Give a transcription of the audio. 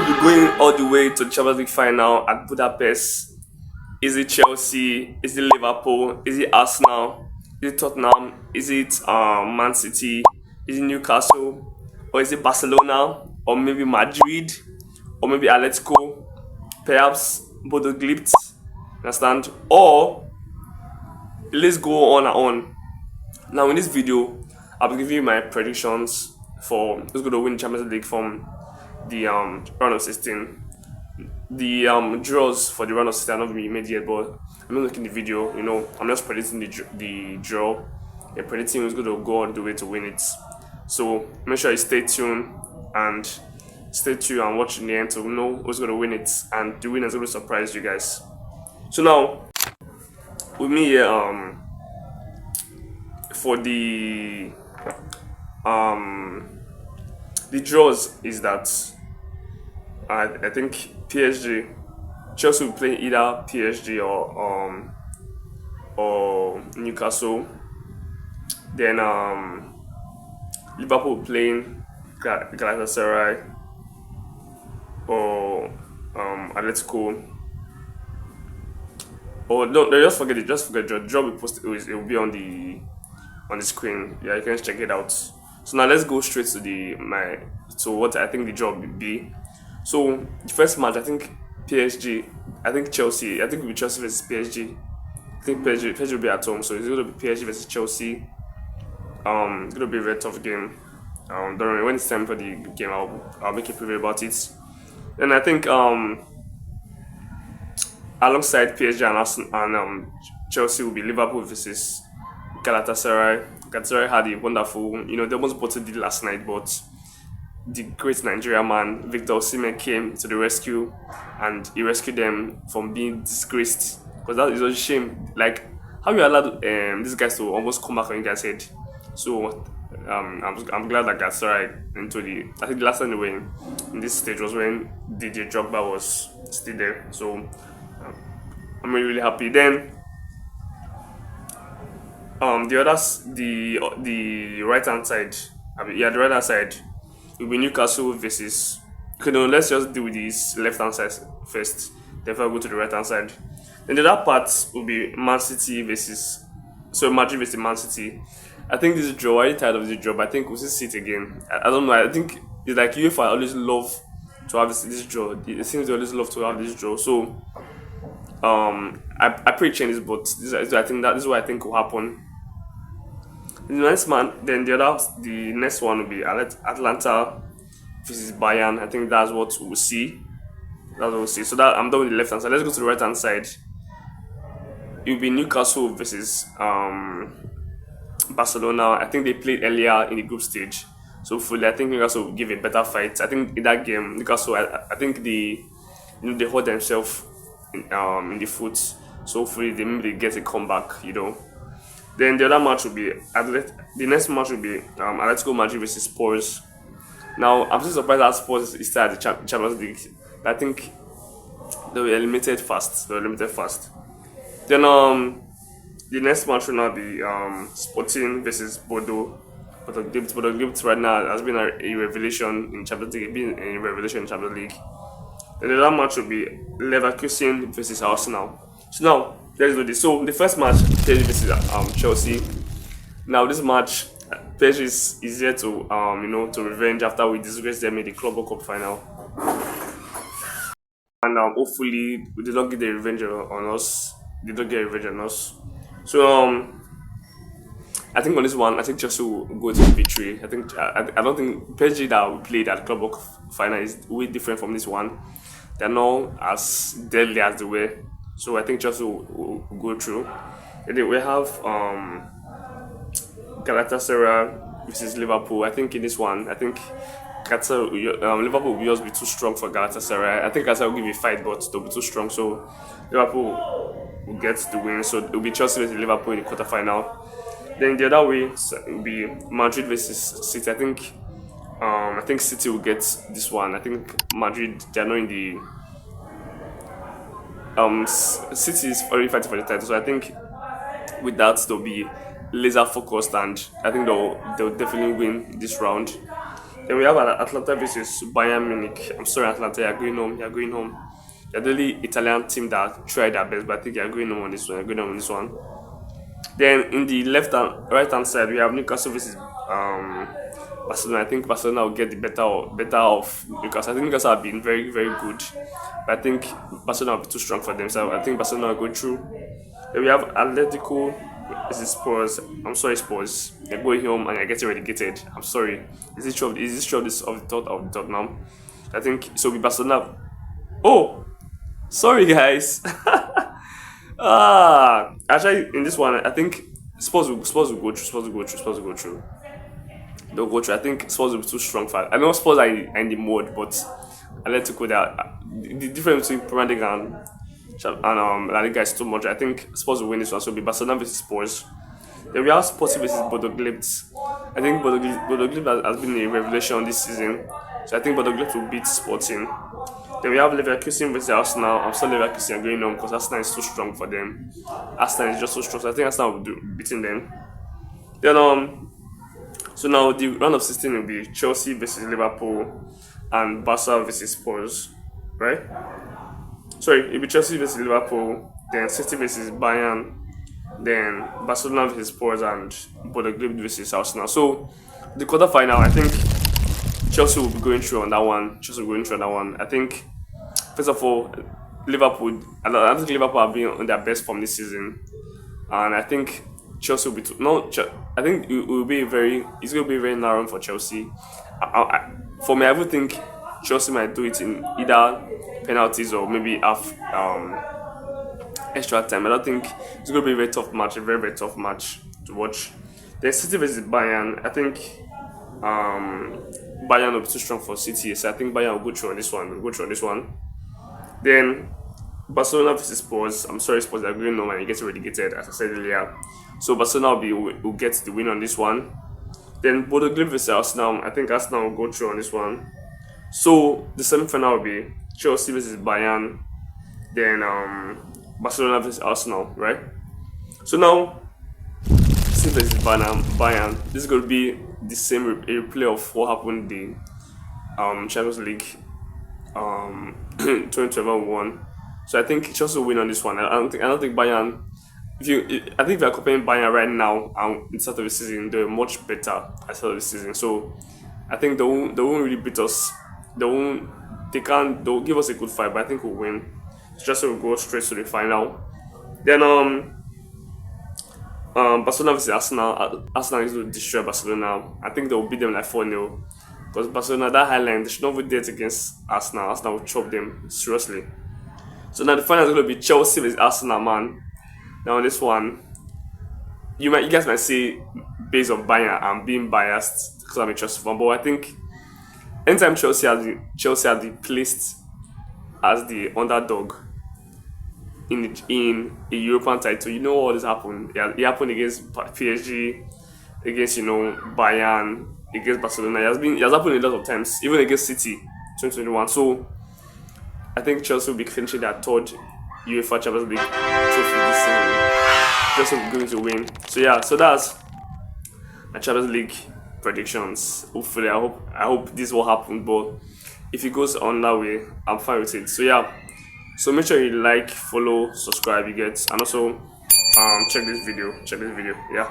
we'll be going all the way to the Champions League final at Budapest. Is it Chelsea? Is it Liverpool? Is it Arsenal? Is it Tottenham? Is it Man City? Is it Newcastle? Or is it Barcelona? Or maybe Madrid? Or maybe Atletico? Perhaps Bodo Glimt? Understand? Or let's go on and on. Now in this video, I'll be giving you my predictions for who's going to win the Champions League from the round of 16. The draws for the round of 16 are not being made yet, but I'm not making the video. I'm just predicting the draw. Yeah, predicting who's going to go all the way to win it. So make sure you stay tuned and watch in the end to know who's going to win it, and the winner is going to surprise you guys. So now with me here, for the draws is that I think Chelsea will play either PSG or Newcastle. Then Liverpool playing Galatasaray or Atletico. Oh no, just forget it. Just forget the draw. We post it will be on the screen. Yeah, you can check it out. So now let's go straight to what I think the draw will be. So the first match, I think PSG, I think Chelsea, I think it will be Chelsea versus PSG. I think PSG will be at home, so it's going to be PSG versus Chelsea. It's going to be a very tough game. Don't worry, when it's time for the game, I'll make a preview about it. Then I think alongside PSG and Chelsea will be Liverpool versus Galatasaray. Galatasaray had a wonderful, they almost bottled it last night, but the great Nigerian man Victor Osimhen came to the rescue, and he rescued them from being disgraced. Because that is a shame. Like, how you allowed these guys to almost come back on you guys' head? So I'm glad that Galatasaray I think the last time they were in this stage was when DJ Drogba was still there. So I'm really happy. Then the right hand side. The right hand side will be Newcastle versus. Okay, no, let's just deal with this left hand side first. Then I'll go to the right hand side. Then the other part will be Madrid versus Man City. I think this draw. I'm tired of this draw, but I think we'll see it again. I don't know. I think it's like UEFA always love to have this draw. It seems they always love to have this draw. So I pray change this, but this is what I think will happen. The next one will be Atlanta versus Bayern. I think that's what we'll see. So that I'm done with the left hand side. Let's go to the right hand side. It will be Newcastle versus Barcelona. I think they played earlier in the group stage, so hopefully I think Newcastle will give a better fight. I think in that game Newcastle, I think they hold themselves in the foot, so hopefully they get a comeback. Then the other match will be the next match will be Atletico Madrid versus Spurs. Now I'm still surprised that Spurs is still at the Champions League. I think they were eliminated fast. Then the next match will now be Sporting versus Bodo Glimt right now has been a revelation in Champions League. Then the other match will be Leverkusen versus Arsenal. So now let's do this. So the first match, PSG versus Chelsea. Now this match, PSG is here to to revenge after we disgraced them in the Club World Cup final. And hopefully they don't get the revenge on us. So I think on this one, I think Chelsea will go to victory. I don't think PSG that we played at Club World Cup final is way different from this one. They're not as deadly as they were. So I think Chelsea will go through. And then we have Galatasaray versus Liverpool. I think in this one, Liverpool will just be too strong for Galatasaray. I think Galatasaray will give a fight, but they'll be too strong. So Liverpool will get the win. So it will be Chelsea versus Liverpool in the quarterfinal. Then the other way it will be Madrid versus City. I think City will get this one. I think Madrid, they're not in the City is already fighting for the title, so I think with that they'll be laser focused, and I think they'll definitely win this round. Then we have Atlanta versus Bayern Munich. I'm sorry, Atlanta, you're going home. You're going home. You're the only Italian team that tried their best, but I think you're going home on this one. You're going home on this one. Then in the right hand side, we have Newcastle versus Barcelona. I think Barcelona will get the better of Newcastle. I think Newcastle have been very very good, but I think Barcelona will be too strong for them. So I think Barcelona will go through. Then we have Atletico versus Spurs. I'm sorry, Spurs. They're going home and they're getting relegated. I'm sorry. Is it true? Is this true of the thought of Tottenham? I think so. With Barcelona. Oh, sorry guys. Actually, in this one, I think Spurs will go through. Spurs will go through. They'll go through. I think Spurs will be too strong for it. I know Spurs are in the mode, but Atletico, the difference between Premier League and La Liga is too much. I think Spurs will win this one. So it'll be Barcelona versus Spurs. Then we have Sporting versus Bodo Glimt. I think Bodo Glimt has been a revelation this season. So I think Bodo Glimt will beat Sporting. Then we have Leverkusen versus Arsenal. I'm sorry Leverkusen are going on because Arsenal is too strong for them. Arsenal is just so strong. So I think Arsenal will be beating them. Then so now the round of 16 will be Chelsea versus Liverpool and Barca versus Spurs, right? Sorry, it'll be Chelsea versus Liverpool, then City versus Bayern, then Barcelona versus Spurs, and Bodo Glimt versus Arsenal. So the quarterfinal, I think Chelsea will be going through on that one. I think first of all, Liverpool. I don't think Liverpool have been on their best form this season, and I think Chelsea will be I think it's going to be very narrow for Chelsea. For me, I would think Chelsea might do it in either penalties or maybe extra time. I don't think it's going to be a very tough match, a very very tough match to watch. Then City versus Bayern. I think Bayern will be too strong for City, so I think Bayern will go through on this one. Then Barcelona versus Spurs. I'm sorry, Spurs are going home and get relegated, as I said earlier. So Barcelona will get the win on this one. Then Bodo Glimt versus Arsenal. I think Arsenal will go through on this one. So the semi-final will be Chelsea versus Bayern. Then Barcelona versus Arsenal, right? So now City versus Bayern. This is going to be the same replay of what happened in the Champions League 2021. So I think Chelsea will win on this one. I don't think Bayern. I think if you are comparing Bayern right now and in the start of the season, they're much better at the start of the season. So I think they won't really beat us. They'll give us a good fight, but I think we'll win. Chelsea will go straight to the final. Then Barcelona versus Arsenal. Arsenal is going to destroy Barcelona. I think they will beat them like 4-0. Because Barcelona, that high line, they should not dare against Arsenal. Arsenal will chop them seriously. So now the final is going to be Chelsea versus Arsenal, man. Now on this one, you guys might say based on Bayern, I'm being biased because I'm a Chelsea fan, but I think anytime Chelsea has been placed as the underdog in a European title, you know what has happened. It happened against PSG, against Bayern, against Barcelona. It has happened a lot of times, even against City 2021. So I think Chelsea will be finishing their third UEFA Champions League trophy this season. Chelsea will be going to win. So yeah, so that's my Champions League predictions. Hopefully, I hope this will happen. But if it goes on that way, I'm fine with it. So yeah, so make sure you like, follow, subscribe, and also check this video. Yeah.